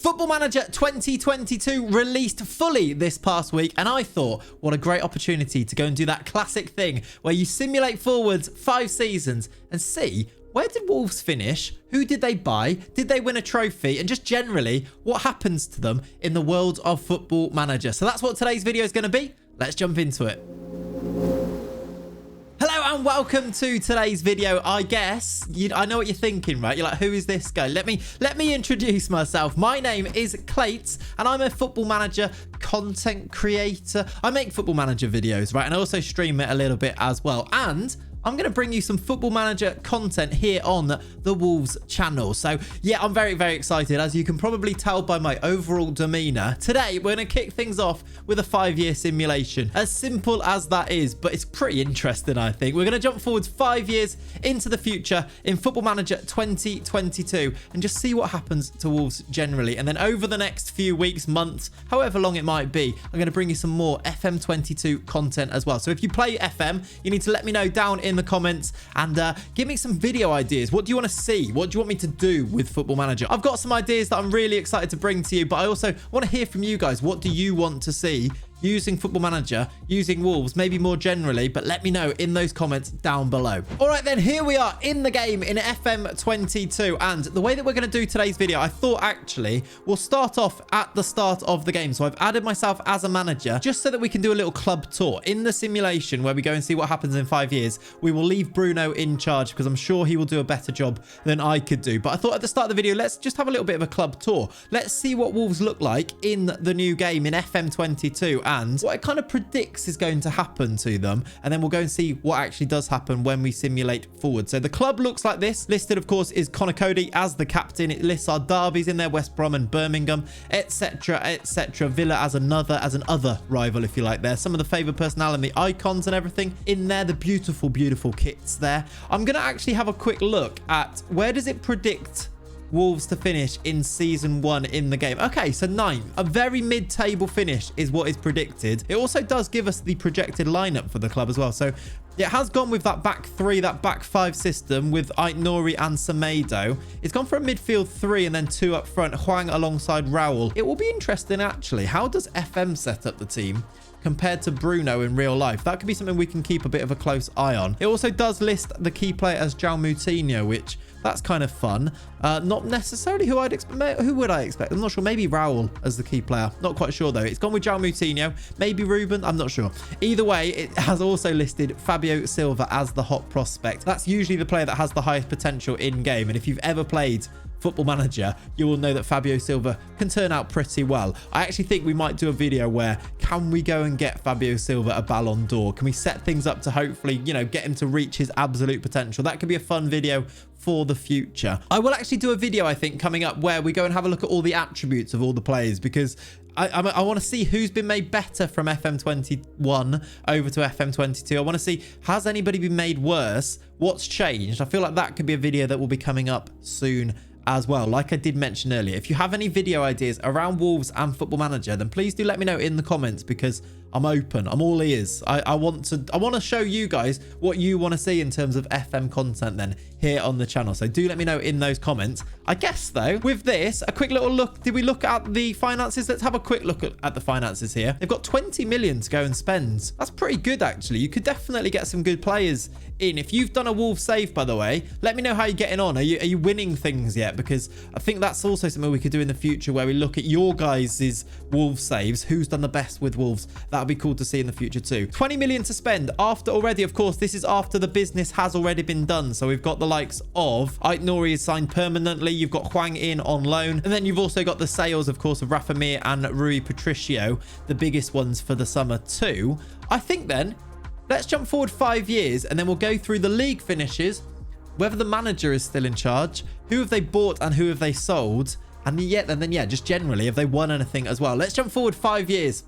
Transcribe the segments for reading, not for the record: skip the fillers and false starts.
Football Manager 2022 released fully this past week, and I thought, what a great opportunity to go and do that classic thing where you simulate forwards 5 seasons and see where did Wolves finish, who did they buy, did they win a trophy, and just generally what happens to them in the world of Football Manager. So that's what today's video is going to be. Let's jump into it. Hello and welcome to today's video. I guess I know what you're thinking, right? You're like, who is this guy? Let me introduce myself. My name is Clayts and I'm a Football Manager content creator. I make Football Manager videos, right? And I also stream it a little bit as well. And I'm going to bring you some Football Manager content here on the Wolves channel. So yeah, I'm very, very excited. As you can probably tell by my overall demeanor, today we're going to kick things off with a 5-year simulation. As simple as that is, but it's pretty interesting, I think. We're going to jump forwards 5 years into the future in Football Manager 2022 and just see what happens to Wolves generally. And then over the next few weeks, months, however long it might be, I'm going to bring you some more FM22 content as well. So if you play FM, you need to let me know down in the comments and give me some video ideas. What do you want to see? What do you want me to do with Football Manager? I've got some ideas that I'm really excited to bring to you, but I also want to hear from you guys. What do you want to see using Football Manager, using Wolves, maybe more generally, but let me know in those comments down below. All right, then, here we are in the game in FM22, and the way that we're going to do today's video, I thought actually we'll start off at the start of the game. So I've added myself as a manager just so that we can do a little club tour in the simulation where we go and see what happens in 5 years. We will leave Bruno in charge because I'm sure he will do a better job than I could do. But I thought at the start of the video, let's just have a little bit of a club tour. Let's see what Wolves look like in the new game in FM22 and what it kind of predicts is going to happen to them. And then we'll go and see what actually does happen when we simulate forward. So the club looks like this. Listed, of course, is Connor Cody as the captain. It lists our derbies in there, West Brom and Birmingham, etc., etc. Villa as an other rival, if you like there. Some of the favoured personnel and the icons and everything in there. The beautiful, beautiful kits there. I'm going to actually have a quick look at where does it predict Wolves to finish in season 1 in the game. Okay, so 9th. A very mid-table finish is what is predicted. It also does give us the projected lineup for the club as well. So it has gone with that back 3, that back 5 system with Aït-Nouri and Semedo. It's gone for a midfield 3 and then 2 up front. Hwang alongside Raul. It will be interesting, actually. How does FM set up the team compared to Bruno in real life? That could be something we can keep a bit of a close eye on. It also does list the key player as João Moutinho, which that's kind of fun. Not necessarily who I'd expect. Who would I expect? I'm not sure. Maybe Raul as the key player. Not quite sure, though. It's gone with João Moutinho. Maybe Ruben. I'm not sure. Either way, it has also listed Fabio Silva as the hot prospect. That's usually the player that has the highest potential in-game. And if you've ever played Football Manager, you will know that Fabio Silva can turn out pretty well. I actually think we might do a video where can we go and get Fabio Silva a Ballon d'Or? Can we set things up to hopefully, get him to reach his absolute potential? That could be a fun video for the future. I will actually do a video, I think, coming up where we go and have a look at all the attributes of all the players because I want to see who's been made better from FM21 over to FM22. I want to see, has anybody been made worse? What's changed? I feel like that could be a video that will be coming up soon as well. Like I did mention earlier, if you have any video ideas around Wolves and Football Manager, then please do let me know in the comments because I'm open. I'm all ears. I want to show you guys what you want to see in terms of FM content then here on the channel. So do let me know in those comments. I guess though, with this, a quick little look. Did we look at the finances? Let's have a quick look at the finances here. They've got 20 million to go and spend. That's pretty good, actually. You could definitely get some good players in. If you've done a Wolves save, by the way, let me know how you're getting on. Are you winning things yet? Because I think that's also something we could do in the future where we look at your guys' Wolves saves. Who's done the best with Wolves? That'll be cool to see in the future too. 20 million to spend after already, of course, this is after the business has already been done. So we've got the likes of Aït-Nouri is signed permanently. You've got Hwang in on loan. And then you've also got the sales, of course, of Rafa Mir and Rui Patricio, the biggest ones for the summer too. I think then, let's jump forward 5 years and then we'll go through the league finishes, whether the manager is still in charge, who have they bought and who have they sold, and then just generally, have they won anything as well. Let's jump forward 5 years.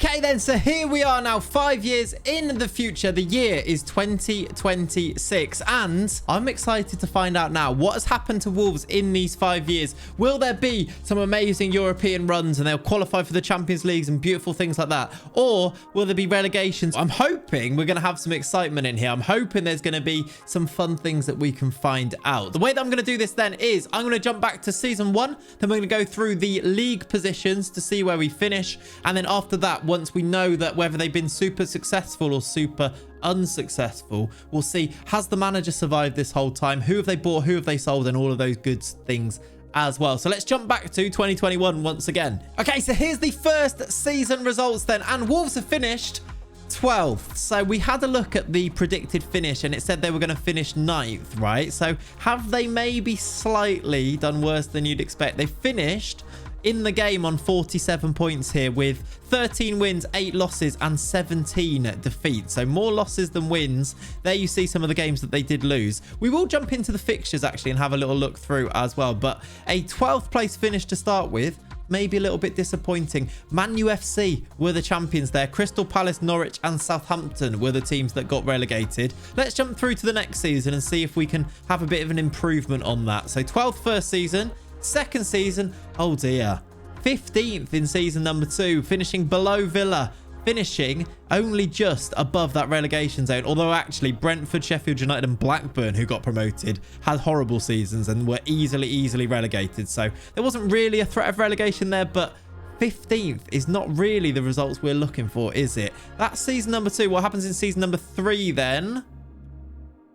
Okay then, so here we are now 5 years in the future. The year is 2026 and I'm excited to find out now what has happened to Wolves in these 5 years. Will there be some amazing European runs and they'll qualify for the Champions Leagues and beautiful things like that? Or will there be relegations? I'm hoping we're going to have some excitement in here. I'm hoping there's going to be some fun things that we can find out. The way that I'm going to do this then is I'm going to jump back to season 1. Then we're going to go through the league positions to see where we finish. And then after that, once we know that whether they've been super successful or super unsuccessful, we'll see, has the manager survived this whole time? Who have they bought? Who have they sold? And all of those good things as well. So let's jump back to 2021 once again. Okay, so here's the first season results then. And Wolves have finished 12th. So we had a look at the predicted finish and it said they were going to finish 9th, right? So have they maybe slightly done worse than you'd expect? They finished in the game on 47 points here with 13 wins, 8 losses and 17 defeats. So more losses than wins. There you see some of the games that they did lose. We will jump into the fixtures actually and have a little look through as well. But a 12th place finish to start with. Maybe a little bit disappointing. Man U FC were the champions there. Crystal Palace, Norwich and Southampton were the teams that got relegated. Let's jump through to the next season and see if we can have a bit of an improvement on that. So 12th first season. Second season, oh dear, 15th in season number 2, finishing below Villa, finishing only just above that relegation zone. Although actually Brentford, Sheffield United and Blackburn, who got promoted, had horrible seasons and were easily relegated. So there wasn't really a threat of relegation there, but 15th is not really the results we're looking for, is it? That's season number 2. What happens in season number 3 then?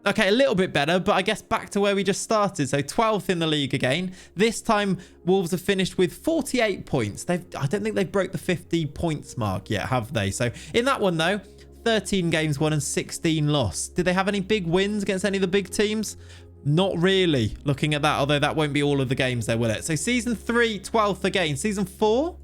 Okay, a little bit better, but I guess back to where we just started. So 12th in the league again. This time, Wolves have finished with 48 points. I don't think they've broke the 50 points mark yet, have they? So in that one, though, 13 games won and 16 lost. Did they have any big wins against any of the big teams? Not really, looking at that, although that won't be all of the games there, will it? So season 3, 12th again. Season 4?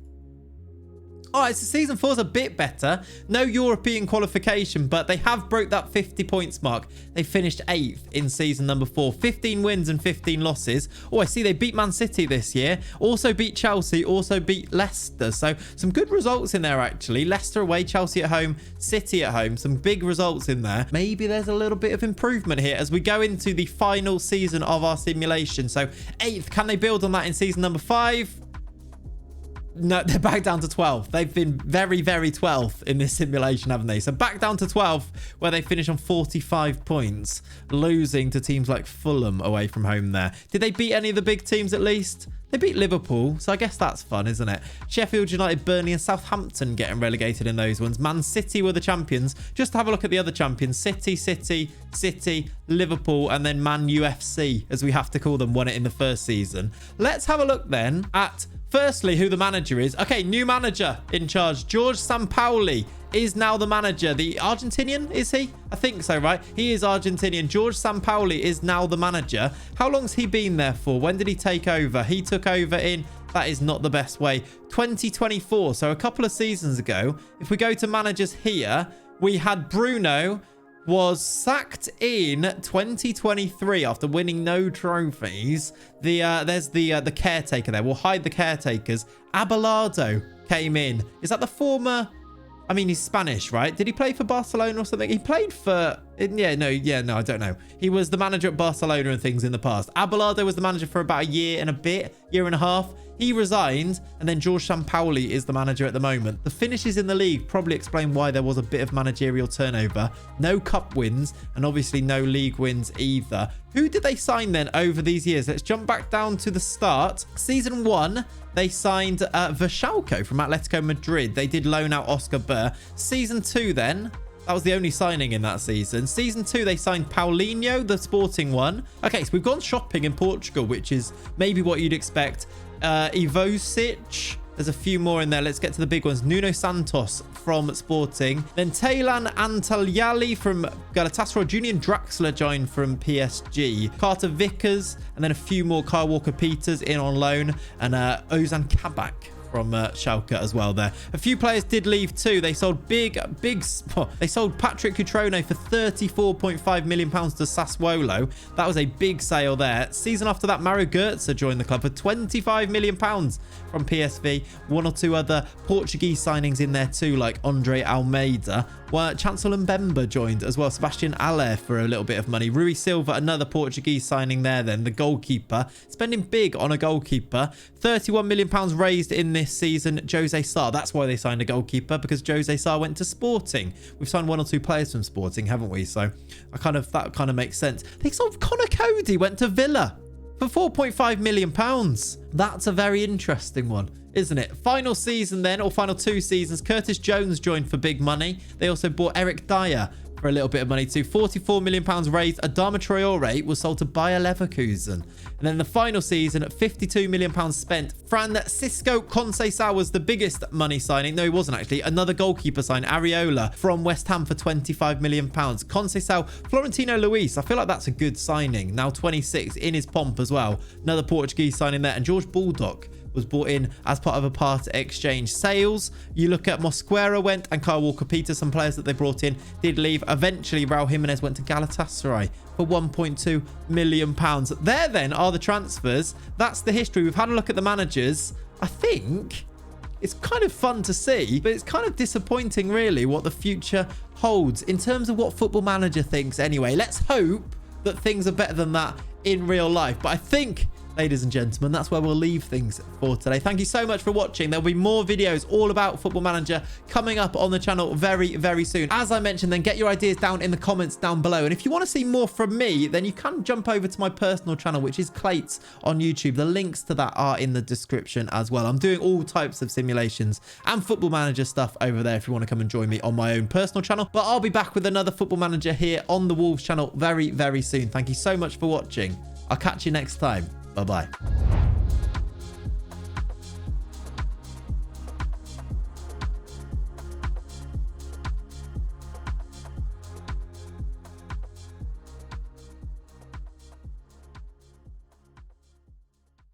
All right, so season 4 is a bit better. No European qualification, but they have broke that 50 points mark. They finished 8th in season number 4. 15 wins and 15 losses. Oh, I see they beat Man City this year. Also beat Chelsea. Also beat Leicester. So some good results in there, actually. Leicester away, Chelsea at home, City at home. Some big results in there. Maybe there's a little bit of improvement here as we go into the final season of our simulation. So 8th, can they build on that in season number 5? No, they're back down to 12th. They've been very 12th in this simulation, haven't they? So back down to 12th, where they finish on 45 points, losing to teams like Fulham away from home there. Did they beat any of the big teams at least? They beat Liverpool, so I guess that's fun, isn't it? Sheffield United, Burnley and Southampton getting relegated in those ones. Man City were the champions. Just to have a look at the other champions. City, Liverpool, and then Man UFC, as we have to call them, won it in the first season. Let's have a look then at, firstly, who the manager is. Okay, new manager in charge. Jorge Sampaoli is now the manager. The Argentinian, is he? I think so, right? He is Argentinian. Jorge Sampaoli is now the manager. How long's he been there for? When did he take over? He took over in, that is not the best way, 2024. So a couple of seasons ago. If we go to managers here, we had Bruno was sacked in 2023 after winning no trophies. There's the caretaker there. We'll hide the caretakers. Abelardo came in. Is that the former? I mean, he's Spanish, right? Did he play for Barcelona or something? He played for... No, I don't know. He was the manager at Barcelona and things in the past. Abelardo was the manager for about a year and a half. He resigned, and then Jorge Sampaoli is the manager at the moment. The finishes in the league probably explain why there was a bit of managerial turnover. No cup wins, and obviously no league wins either. Who did they sign then over these years? Let's jump back down to the start. Season 1, they signed Verchalco from Atletico Madrid. They did loan out Oscar Burr. Season 2 then... That was the only signing in that season. Season 2, they signed Paulinho, the Sporting one. Okay, so we've gone shopping in Portugal, which is maybe what you'd expect. Ivosic. There's a few more in there. Let's get to the big ones. Nuno Santos from Sporting. Then Taylan Antalyali from Galatasaray. Julian Draxler joined from PSG. Carter Vickers. And then a few more. Kyle Walker-Peters in on loan. And Ozan Kabak from Schalke as well there. A few players did leave too. They sold they sold Patrick Cutrone for £34.5 million to Sassuolo. That was a big sale there. Season after that, Mario Götze joined the club for £25 million from PSV. One or two other Portuguese signings in there too, like Andre Almeida. Well, Chancellor Mbemba joined as well. Sebastian Aller for a little bit of money. Rui Silva, another Portuguese signing there then. The goalkeeper. Spending big on a goalkeeper. £31 million raised in this season. Jose Sarr. That's why they signed a goalkeeper, because Jose Sarr went to Sporting. We've signed one or two players from Sporting, haven't we? So that kind of makes sense. They sold Connor Cody, went to Villa for £4.5 million. That's a very interesting one, isn't it? Final season then, or final 2 seasons, Curtis Jones joined for big money. They also bought Eric Dyer for a little bit of money too. £44 million raised. Adama Traore was sold to Bayer Leverkusen. And then the final season, at £52 million spent. Francisco Conceição was the biggest money signing. No, he wasn't actually. Another goalkeeper signed, Areola, from West Ham for £25 million. Conceição, Florentino Luis. I feel like that's a good signing. Now 26 in his pomp as well. Another Portuguese signing there. And George Baldock was brought in as part of a part exchange. Sales, you look at Mosquera went, and Kyle Walker-Peters, some players that they brought in did leave. Eventually, Raul Jimenez went to Galatasaray for £1.2 million. There then are the transfers. That's the history. We've had a look at the managers. I think it's kind of fun to see, but it's kind of disappointing really what the future holds in terms of what Football Manager thinks anyway. Let's hope that things are better than that in real life. But I think, ladies and gentlemen, that's where we'll leave things for today. Thank you so much for watching. There'll be more videos all about Football Manager coming up on the channel very, very soon. As I mentioned, then get your ideas down in the comments down below. And if you want to see more from me, then you can jump over to my personal channel, which is Clayts on YouTube. The links to that are in the description as well. I'm doing all types of simulations and Football Manager stuff over there if you want to come and join me on my own personal channel. But I'll be back with another Football Manager here on the Wolves channel very, very soon. Thank you so much for watching. I'll catch you next time. Bye-bye.